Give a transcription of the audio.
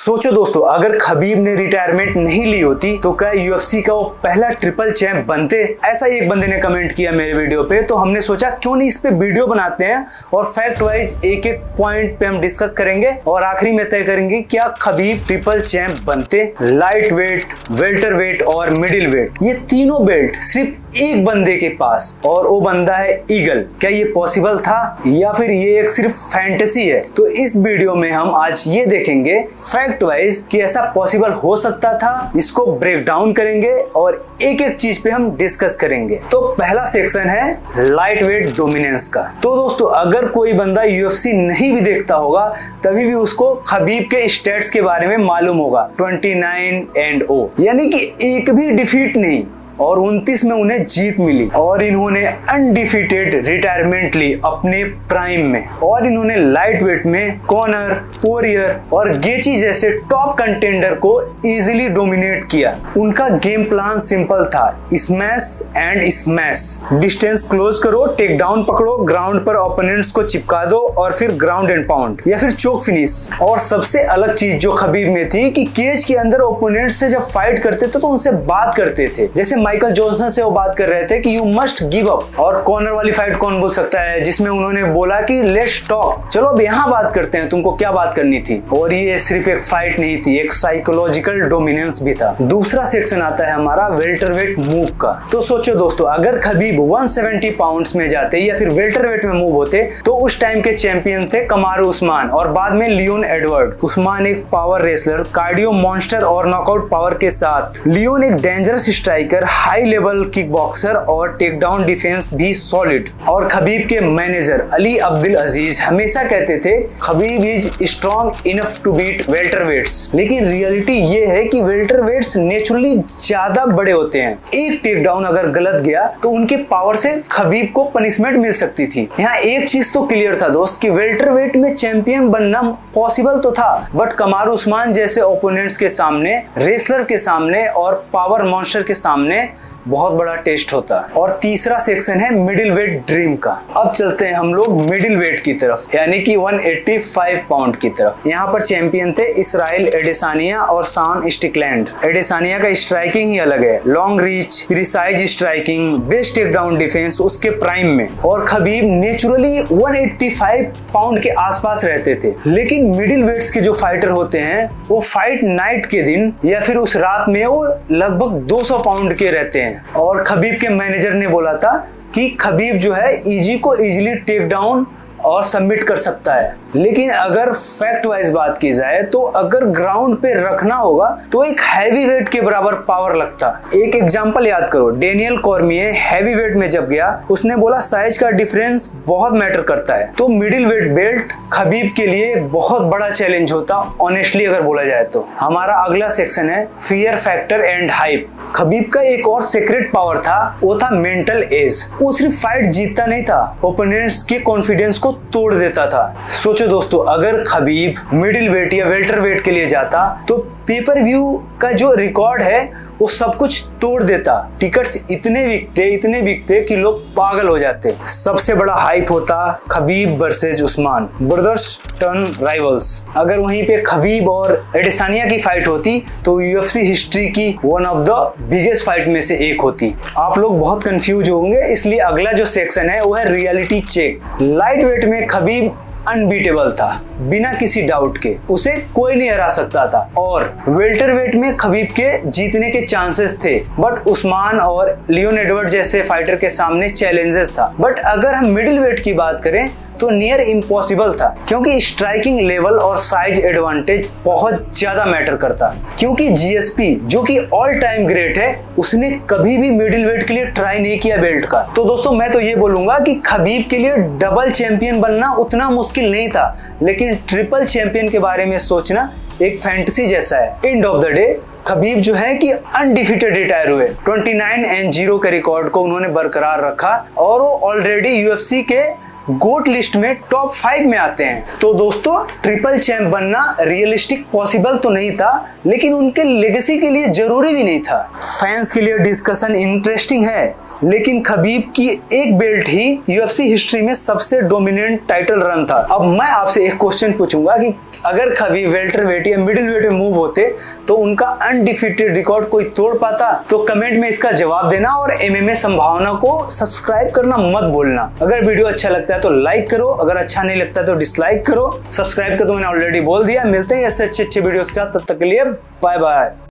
सोचो दोस्तों, अगर खबीब ने रिटायरमेंट नहीं ली होती तो क्या यूएफसी का वो पहला ट्रिपल चैंप बनते? ऐसा ही एक बंदे ने कमेंट किया मेरे वीडियो पे, तो हमने सोचा क्यों नहीं इस पे वीडियो बनाते हैं और फैक्ट वाइज एक एक पॉइंट पे हम डिस्कस करेंगे और आखिरी में तय करेंगे क्या खबीब ट्रिपल चैंप बनते। लाइट वेट, वेल्टर वेट और मिडिल वेट, ये तीनों बेल्ट सिर्फ एक बंदे के पास, और वो बंदा है ईगल। क्या ये पॉसिबल था या फिर ये एक सिर्फ फैंटेसी है? तो इस वीडियो में हम आज ये देखेंगे फैक्ट वाइज कि ऐसा पॉसिबल हो सकता था, इसको ब्रेक डाउन करेंगे और एक एक चीज पे हम डिस्कस करेंगे। तो पहला सेक्शन है लाइट वेट डोमिनेंस का। तो दोस्तों, अगर कोई बंदा यूएफसी नहीं भी देखता होगा तभी भी उसको खबीब के स्टेट्स के बारे में मालूम होगा। 29-0, यानी कि एक भी डिफीट नहीं और 29 में उन्हें जीत मिली, और इन्होंने अनडिफीटेड रिटायरमेंट ली अपने प्राइम में, और इन्होंने लाइट वेट में कॉनर, पोरियर और गेची जैसे टॉप कंटेंडर को इजीली डोमिनेट किया। उनका गेम प्लान सिंपल था, smash and smash, distance close करो, टेक डाउन पकड़ो, ग्राउंड पर ओपोनेंट्स को चिपका दो और फिर ग्राउंड एंड पाउंड या फिर चोक फिनिश। और सबसे अलग चीज जो खबीब में थी कि केज के अंदर ओपोनेंट्स से जब फाइट करते थे तो उनसे बात करते थे, जैसे माइकल जॉनसन से वो बात कर रहे थे कि यू मस्ट गिव अप। और कॉर्नर वाली फाइट कौन बोल सकता है जिसमें उन्होंने बोला कि लेट्स टॉक, चलो अब यहाँ बात करते हैं, तुमको क्या बात करनी थी। और ये सिर्फ एक फाइट नहीं थी, एक साइकोलॉजिकल डोमिनेंस भी था। दूसरा सेक्शन आता है हमारा वेल्टरवेट मूव का। तो सोचो दोस्तों, अगर खबीब 170 पाउंड्स में जाते या फिर वेल्टरवेट में मूव होते तो उस टाइम के चैंपियन थे कमारू उस्मान और बाद में लियोन एडवर्ड। उस्मान एक पावर रेसलर, कार्डियो मॉन्स्टर और नॉकआउट पावर के साथ, लियोन एक dangerous striker, high level kick boxer और टेक डाउन डिफेंस भी सॉलिड। और खबीब के मैनेजर अली अब्दुल अजीज हमेशा कहते थे Khabib is strong enough to beat welterweights. लेकिन रियलिटी ये है कि वेल्टरवेट्स नेचुरली ज्यादा बड़े होते हैं। एक टेक डाउन अगर गलत गया तो उनके पावर से खबीब को पनिशमेंट मिल सकती थी। यहाँ एक चीज तो क्लियर था दोस्त कि वेल्टरवेट में चैंपियन बनना पॉसिबल तो था, बट कमारू उस्मान जैसे ओपोनेंट्स के सामने, रेसलर के सामने और पावर मॉन्स्टर के सामने बहुत बड़ा टेस्ट होता। और तीसरा सेक्शन है मिडिल वेट ड्रीम का। अब चलते हैं हम लोग मिडिल वेट की तरफ, यानी कि 185 पाउंड की तरफ। यहाँ पर चैंपियन थे इसराइल एडेसानिया और शान स्टिकलैंड। एडेसानिया का स्ट्राइकिंग ही अलग है, long reach, precise striking, best take down defence उसके प्राइम में। और खबीब नेचुरली 185 पाउंड के आसपास रहते थे। लेकिन मिडिल वेट्स के जो फाइटर होते हैं वो फाइट नाइट के दिन या फिर उस रात में वो लगभग 200 पाउंड के रहते हैं। और खबीब के मैनेजर ने बोला था कि खबीब जो है इजी को इजीली टेक डाउन और सबमिट कर सकता है। लेकिन अगर फैक्ट वाइज बात की जाए तो अगर ग्राउंड पे रखना होगा तो एक हैवी वेट के बराबर पावर लगता। एक एग्जांपल याद करो, डेनियल कॉर्मिये हैवी वेट में जब गया उसने बोला साइज का डिफरेंस बहुत मैटर करता है। तो मिडिल वेट बेल्ट खबीब के लिए बहुत बड़ा चैलेंज होता, ऑनेस्टली अगर बोला जाए तो। हमारा अगला सेक्शन है fear factor and hype. Khabib का एक और सीक्रेट पावर था, वो था मेंटल एज। वो सिर्फ फाइट जीतता नहीं था, ओपोनेंट्स के कॉन्फिडेंस को तोड़ देता था। सोचो दोस्तों, अगर खबीब मिडिल वेट या वेल्टर वेट के लिए जाता तो पेपर व्यू का जो रिकॉर्ड है वो सब कुछ तोड़ देता। टिकट्स इतने बिकते कि लोग पागल हो जाते। सबसे बड़ा हाइप होता Khabib versus Usman, brothers turn rivals. अगर वहीं पे खबीब और एडेसानिया की फाइट होती तो यूएफसी हिस्ट्री की one of the biggest fight में से एक होती। आप लोग बहुत कंफ्यूज होंगे, इसलिए अगला जो सेक्शन है वो है रियलिटी चेक। लाइट वेट में खबीब अनबीटेबल था, बिना किसी डाउट के उसे कोई नहीं हरा सकता था। और वेल्टरवेट में खबीब के जीतने के चांसेस थे, बट उस्मान और लियोन एडवर्ड जैसे फाइटर के सामने चैलेंजेस था। बट अगर हम मिडिल वेट की बात करें तो नियर इम्पॉसिबल था, क्योंकि स्ट्राइकिंग लेवल और साइज एडवांटेज बहुत ज्यादा मैटर करता। क्योंकि जीएसपी जो कि ऑल टाइम ग्रेट है, उसने कभी भी मिडिल वेट के लिए ट्राई नहीं किया बेल्ट का। तो दोस्तों, मैं तो ये बोलूंगा कि खबीब के लिए डबल चैंपियन बनना उतना मुश्किल नहीं था, लेकिन ट्रिपल चैंपियन के बारे में सोचना एक फैंटेसी जैसा है। End of the day Khabib जो है कि अनडिफीटेड रिटायर हुए। 29-0 के रिकॉर्ड को उन्होंने बरकरार रखा और वो ऑलरेडी यूएफसी के गोट लिस्ट में टॉप 5 में आते हैं। तो दोस्तों, ट्रिपल चैंप बनना रियलिस्टिक पॉसिबल तो नहीं था, लेकिन उनके लेगेसी के लिए जरूरी भी नहीं था। फैंस के लिए डिस्कशन इंटरेस्टिंग है, लेकिन खबीब की एक बेल्ट ही यूएफसी हिस्ट्री में सबसे डोमिनेंट टाइटल रन था। अब मैं आपसे एक क्वेश्चन पूछूंगा कि अगर कभी वेल्टर वेट या मिडिल वेट में मूव होते तो उनका अनडिफीटेड रिकॉर्ड कोई तोड़ पाता? तो कमेंट में इसका जवाब देना और एमएमए संभावना को सब्सक्राइब करना मत भूलना। अगर वीडियो अच्छा लगता है तो लाइक करो, अगर अच्छा नहीं लगता तो डिसलाइक करो। सब्सक्राइब का तो मैंने ऑलरेडी बोल दिया। मिलते हैं ऐसे अच्छे वीडियोस का, तब तक के लिए बाय बाय।